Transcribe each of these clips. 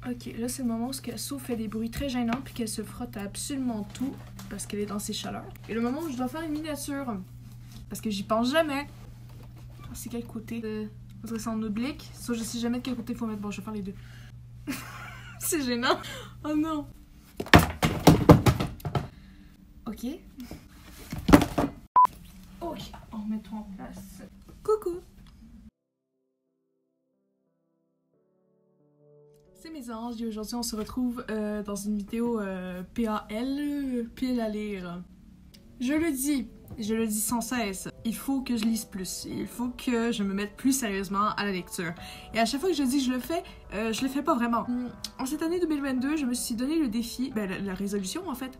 Ok, là c'est le moment où Casso fait des bruits très gênants puis qu'elle se frotte à absolument tout parce qu'elle est dans ses chaleurs. Et le moment où je dois faire une miniature parce que j'y pense jamais. C'est quel côté? Parce que c'est en oblique. Ça, je sais jamais de quel côté il faut mettre. Bon, je vais faire les deux. C'est gênant. Oh non. Ok. Ok, on remet tout en place. Coucou. C'est mes anges et aujourd'hui on se retrouve dans une vidéo PAL, pile à lire. Je le dis sans cesse, il faut que je lise plus, il faut que je me mette plus sérieusement à la lecture. Et à chaque fois que je dis que je le fais pas vraiment. En cette année 2022, je me suis donné le défi, la résolution en fait,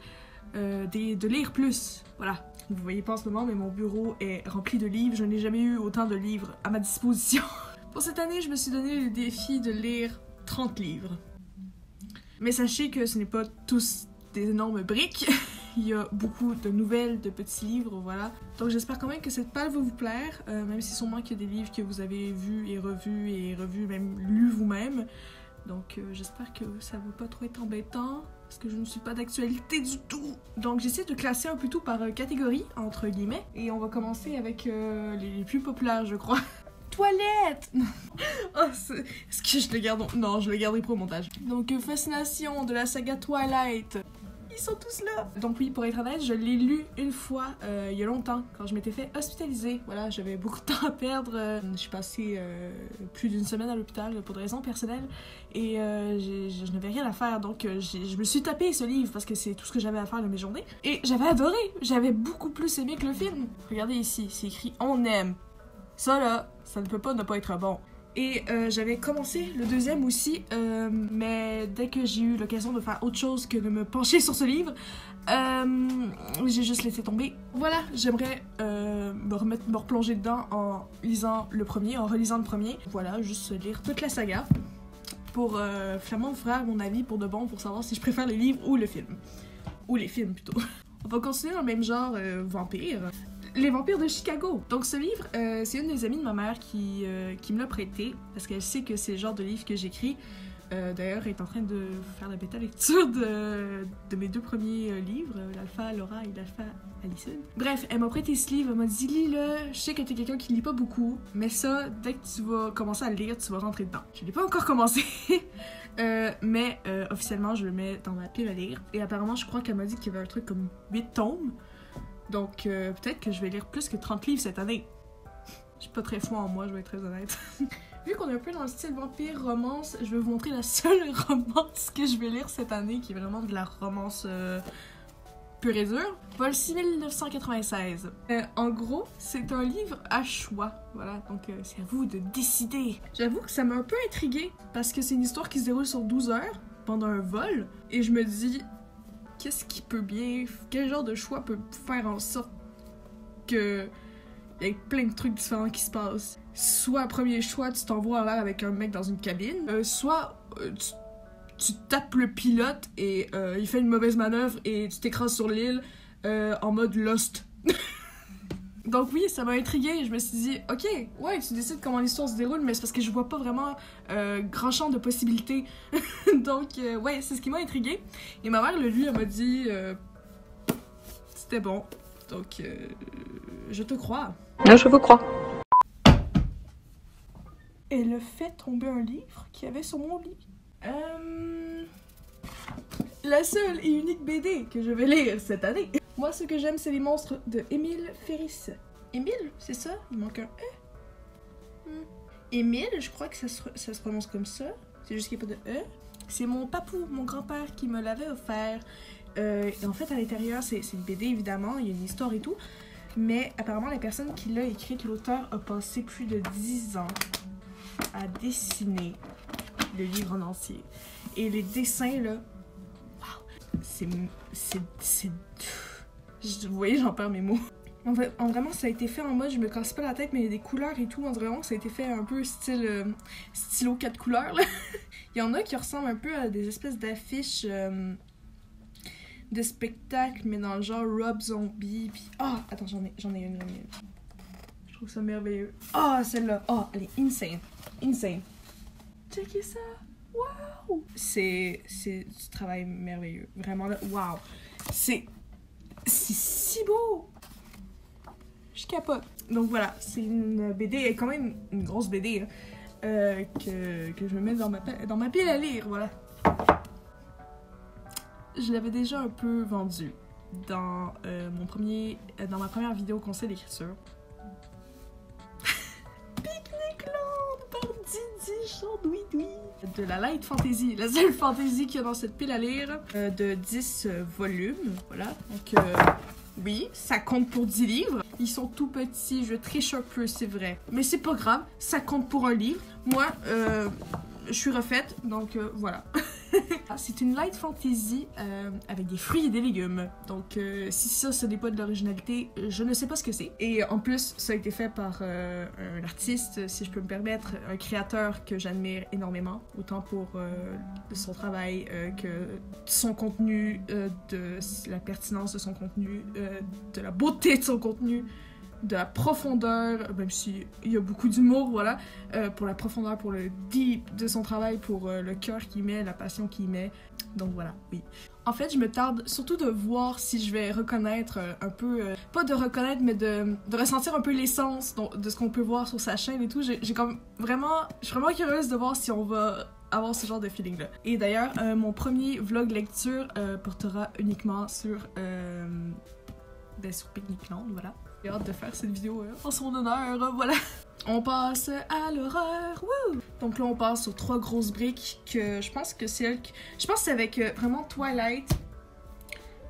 de lire plus. Voilà, vous voyez pas en ce moment, mais mon bureau est rempli de livres, je n'ai jamais eu autant de livres à ma disposition. Pour cette année, je me suis donné le défi de lire 30 livres. Mais sachez que ce n'est pas tous des énormes briques. Il y a beaucoup de nouvelles, de petits livres, voilà. Donc j'espère quand même que cette palle va vous plaire, même si sûrement qu'il y a des livres que vous avez vus, même lus vous-même. Donc j'espère que ça va pas trop être embêtant, parce que je ne suis pas d'actualité du tout. Donc j'essaie de classer un peu tout par catégorie, entre guillemets, et on va commencer avec les plus populaires, je crois. Toilette! Oh, est-ce que je le garde? Non, je le garderai pour le montage. Donc, Fascination de la saga Twilight. Ils sont tous là! Donc oui, pour être honnête, je l'ai lu une fois, il y a longtemps, quand je m'étais fait hospitaliser. Voilà, j'avais beaucoup de temps à perdre. Je suis passée plus d'une semaine à l'hôpital pour des raisons personnelles. Et je n'avais rien à faire, donc je me suis tapé ce livre parce que c'est tout ce que j'avais à faire de mes journées. Et j'avais adoré! J'avais beaucoup plus aimé que le film. Regardez ici, c'est écrit « On aime ». Ça là, ça ne peut pas ne pas être bon. Et j'avais commencé le deuxième aussi, mais dès que j'ai eu l'occasion de faire autre chose que de me pencher sur ce livre, j'ai juste laissé tomber. Voilà, j'aimerais me replonger dedans en lisant le premier, en relisant le premier. Voilà, juste lire toute la saga pour finalement vous faire mon avis pour de bon, pour savoir si je préfère les livres ou le film. Ou les films plutôt. On va continuer dans le même genre vampire. Les vampires de Chicago. Donc ce livre, c'est une des amies de ma mère qui me l'a prêté parce qu'elle sait que c'est le genre de livre que j'écris. D'ailleurs, elle est en train de faire la bêta lecture de mes deux premiers livres, l'Alpha Laura et l'Alpha Alison. Bref, elle m'a prêté ce livre, elle m'a dit lis-le, je sais que t'es quelqu'un qui lit pas beaucoup, mais ça, dès que tu vas commencer à le lire, tu vas rentrer dedans. Je l'ai pas encore commencé, mais officiellement, je le mets dans ma pile à lire. Et apparemment, je crois qu'elle m'a dit qu'il y avait un truc comme 8 tomes. Donc, peut-être que je vais lire plus que 30 livres cette année. Je suis pas très foi en moi, je vais être très honnête. Vu qu'on est un peu dans le style vampire romance, je vais vous montrer la seule romance que je vais lire cette année, qui est vraiment de la romance pure et dure. Vol 6996. En gros, c'est un livre à choix. Voilà, donc c'est à vous de décider. J'avoue que ça m'a un peu intriguée, parce que c'est une histoire qui se déroule sur 12 heures, pendant un vol, et je me dis... Qu'est-ce qui peut bien... Quel genre de choix peut faire en sorte que... Il y ait plein de trucs différents qui se passent. Soit, premier choix, tu t'envoies en l'air avec un mec dans une cabine. Soit, tu tapes le pilote et il fait une mauvaise manœuvre et tu t'écrases sur l'île en mode Lost. Donc oui, ça m'a intriguée. Je me suis dit, ok, ouais, tu décides comment l'histoire se déroule, mais c'est parce que je vois pas vraiment grand champ de possibilités. Donc ouais, c'est ce qui m'a intriguée. Et ma mère, lui, elle m'a dit, c'était bon. Donc je te crois. Non, je vous crois. Elle a fait tomber un livre qu'il y avait sur mon lit. La seule et unique BD que je vais lire cette année. Moi, ce que j'aime, c'est les monstres de Émile Ferris. Émile, c'est ça? Il manque un E. Émile, je crois que ça se prononce comme ça. C'est juste qu'il n'y a pas de E. C'est mon papou, mon grand-père, qui me l'avait offert. Et en fait, à l'intérieur, c'est une BD, évidemment. Il y a une histoire et tout. Mais apparemment, la personne qui l'a écrite, l'auteur, a passé plus de 10 ans à dessiner le livre en entier. Et les dessins, là... C'est... Vous voyez, j'en perds mes mots. En fait, vraiment, ça a été fait en mode, je me casse pas la tête, mais il y a des couleurs et tout. On dirait vraiment que ça a été fait un peu style stylo 4 couleurs, là. Il y en a qui ressemblent un peu à des espèces d'affiches de spectacle, mais dans le genre Rob Zombie. Puis... Ah, attends, j'en ai une. Je trouve ça merveilleux. Ah, celle-là. Ah, elle est insane. Insane. Checkez ça. Waouh! C'est du travail merveilleux. Vraiment là, waouh! C'est si beau! Je capote. Donc voilà, c'est une BD, quand même une grosse BD, hein, que je mets dans ma pile à lire, voilà. Je l'avais déjà un peu vendue dans ma première vidéo conseil d'écriture. Picnic Land par Didi Chandouidoui. De la light fantasy, la seule fantasy qu'il y a dans cette pile à lire, de 10 volumes, voilà. Donc oui, ça compte pour 10 livres. Ils sont tout petits, je triche un peu, c'est vrai. Mais c'est pas grave, ça compte pour un livre. Moi, je suis refaite, donc voilà. C'est une light fantasy avec des fruits et des légumes. Donc si ça, ce n'est pas de l'originalité, je ne sais pas ce que c'est. Et en plus, ça a été fait par un artiste, si je peux me permettre, un créateur que j'admire énormément, autant pour son travail que son contenu, de la pertinence de son contenu, de la beauté de son contenu, de la profondeur, même s'il y a beaucoup d'humour, voilà, pour la profondeur, pour le deep de son travail, pour le cœur qu'il met, la passion qu'il met. Donc voilà, oui. En fait, je me tarde surtout de voir si je vais reconnaître un peu, pas de reconnaître, mais de ressentir un peu l'essence de ce qu'on peut voir sur sa chaîne et tout. Je suis vraiment curieuse de voir si on va avoir ce genre de feeling-là. Et d'ailleurs, mon premier vlog lecture portera uniquement sur Picnic Land, voilà. J'ai hâte de faire cette vidéo en son honneur, voilà. On passe à l'horreur, wouh! Donc là, on passe aux 3 grosses briques que je pense que c'est avec vraiment Twilight,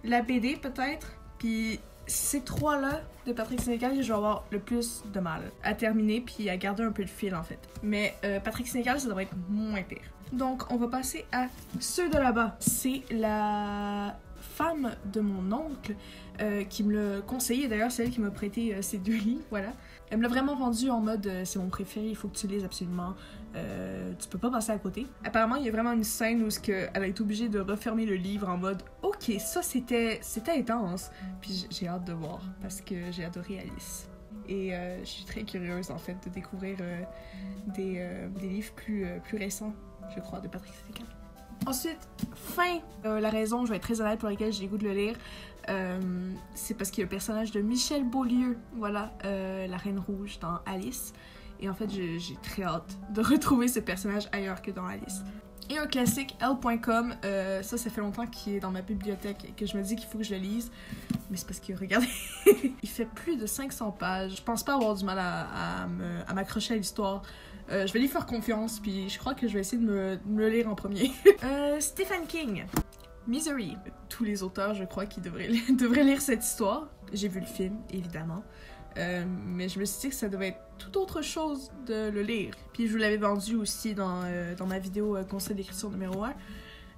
la BD peut-être, puis ces 3-là de Patrick Sénécal, je vais avoir le plus de mal à terminer puis à garder un peu de fil en fait. Mais Patrick Sénécal, ça devrait être moins pire. Donc, on va passer à ceux de là-bas. C'est la femme de mon oncle qui me l'a conseillé. D'ailleurs, c'est elle qui m'a prêté ces 2 livres, voilà. Elle me l'a vraiment vendu en mode c'est mon préféré, il faut que tu lises absolument. Tu peux pas passer à côté. Apparemment, il y a vraiment une scène où elle a été obligée de refermer le livre en mode ok, ça c'était intense. Puis j'ai hâte de voir parce que j'ai adoré Alice. Et je suis très curieuse en fait de découvrir des livres plus récents, je crois, de Patrick Sénécal. Ensuite, la raison, je vais être très honnête, pour laquelle j'ai le goût de le lire, c'est parce qu'il y a le personnage de Michel Beaulieu, voilà, la Reine Rouge dans Alice. Et en fait, j'ai très hâte de retrouver ce personnage ailleurs que dans Alice. Et un classique, Elle.com, ça fait longtemps qu'il est dans ma bibliothèque et que je me dis qu'il faut que je le lise. Mais c'est parce que, regardez, il fait plus de 500 pages. Je pense pas avoir du mal à m'accrocher à l'histoire. Je vais lui faire confiance, puis je crois que je vais essayer de me le lire en premier. Stephen King, Misery. Tous les auteurs, je crois, qui devraient lire cette histoire. J'ai vu le film, évidemment. Mais je me suis dit que ça devait être tout autre chose de le lire. Puis je vous l'avais vendu aussi dans ma vidéo conseil d'écriture numéro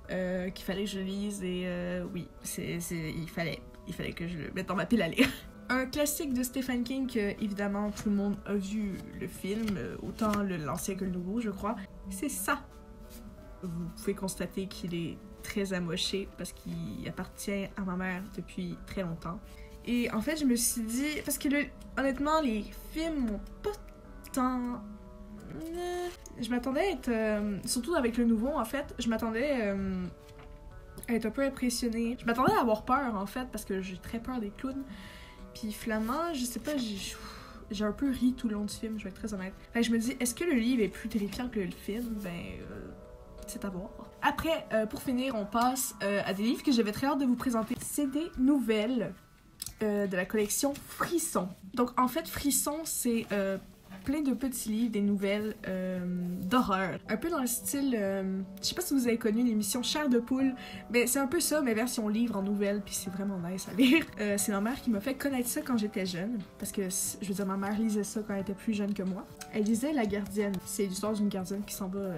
1, qu'il fallait que je lise, et oui, il fallait que je le mette dans ma pile à lire. Un classique de Stephen King que, évidemment, tout le monde a vu le film, autant l'ancien que le nouveau, je crois. C'est ça. Vous pouvez constater qu'il est très amoché parce qu'il appartient à ma mère depuis très longtemps. Et en fait, je me suis dit... Parce que, honnêtement, les films m'ont pas tant... Je m'attendais à être... surtout avec le nouveau, en fait, je m'attendais à être un peu impressionnée. Je m'attendais à avoir peur, en fait, parce que j'ai très peur des clowns. Puis Flamand, je sais pas, j'ai un peu ri tout le long du film, je vais être très honnête. Fait que je me dis, est-ce que le livre est plus terrifiant que le film? C'est à voir. Après, pour finir, on passe à des livres que j'avais très hâte de vous présenter. C'est des nouvelles de la collection Frisson. Donc en fait, Frisson, c'est plein de petits livres, des nouvelles d'horreur. Un peu dans le style, je sais pas si vous avez connu l'émission Chair de poule, mais c'est un peu ça, mais version livre en nouvelles, puis c'est vraiment nice à lire. C'est ma mère qui m'a fait connaître ça quand j'étais jeune, parce que, je veux dire, ma mère lisait ça quand elle était plus jeune que moi. Elle lisait La Gardienne. C'est l'histoire d'une gardienne qui s'en va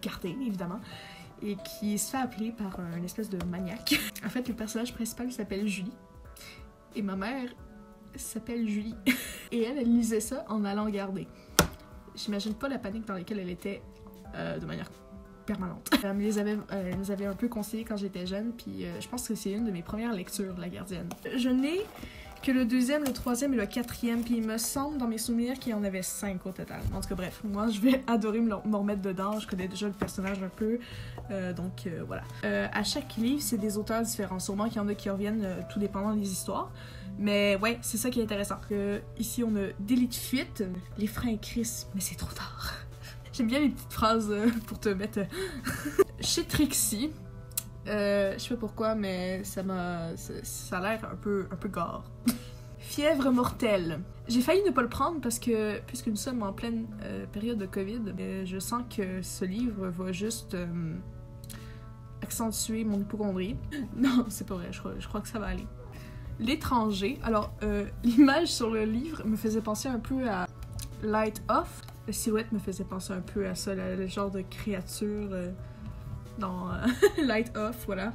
garder, évidemment, et qui se fait appeler par un espèce de maniaque. En fait, le personnage principal s'appelle Julie, et ma mère s'appelle Julie. Et elle lisait ça en allant garder. J'imagine pas la panique dans laquelle elle était de manière permanente. Elle nous avait un peu conseillé quand j'étais jeune, puis je pense que c'est une de mes premières lectures, La Gardienne. Je n'ai que le deuxième, le troisième et le quatrième, puis il me semble dans mes souvenirs qu'il y en avait 5 au total. En tout cas, bref, moi je vais adorer me remettre dedans, je connais déjà le personnage un peu, donc voilà. À chaque livre, c'est des auteurs différents, sûrement qu'il y en a qui reviennent tout dépendant des histoires, mais ouais, c'est ça qui est intéressant. Ici, on a délit de fuite, les freins crissent, mais c'est trop tard. J'aime bien les petites phrases pour te mettre... Chez Trixie, je sais pas pourquoi, mais ça a l'air un peu gore. Fièvre mortelle. J'ai failli ne pas le prendre parce que, puisque nous sommes en pleine période de COVID, je sens que ce livre va juste accentuer mon hypocondrie. Non, c'est pas vrai, je crois que ça va aller. L'étranger. Alors, l'image sur le livre me faisait penser un peu à Light Off. La silhouette me faisait penser un peu à ça, le genre de créature dans Light Off, voilà.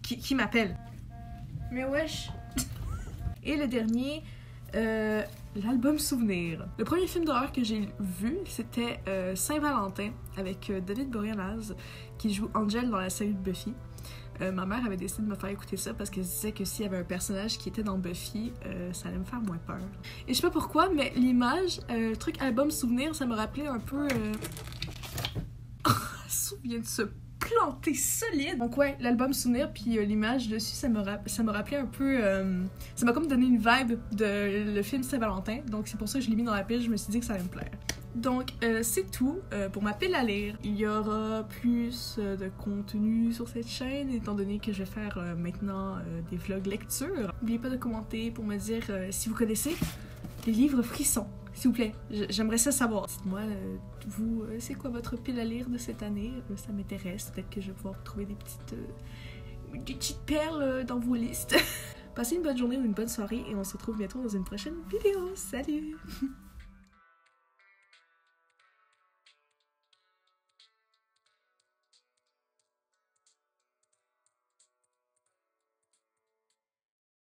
Qui m'appelle? Mais wesh! Et le dernier, l'album Souvenir. Le premier film d'horreur que j'ai vu, c'était Saint-Valentin, avec David Boreanaz, qui joue Angel dans la série de Buffy. Ma mère avait décidé de me faire écouter ça parce qu'elle disait que s'il y avait un personnage qui était dans Buffy, ça allait me faire moins peur. Et je sais pas pourquoi, mais l'image, le truc album souvenir, ça me rappelait un peu... vient de se planter solide. Donc ouais, l'album souvenir puis l'image dessus, ça me rappelait un peu... ça m'a comme donné une vibe de le film Saint-Valentin. Donc c'est pour ça que je l'ai mis dans la pile, je me suis dit que ça allait me plaire. Donc, c'est tout pour ma pile à lire. Il y aura plus de contenu sur cette chaîne, étant donné que je vais faire maintenant des vlogs lecture. N'oubliez pas de commenter pour me dire si vous connaissez les livres frissons. S'il vous plaît, j'aimerais ça savoir. Dites-moi, vous, c'est quoi votre pile à lire de cette année? Ça m'intéresse. Peut-être que je vais pouvoir trouver des petites perles dans vos listes. Passez une bonne journée ou une bonne soirée et on se retrouve bientôt dans une prochaine vidéo. Salut!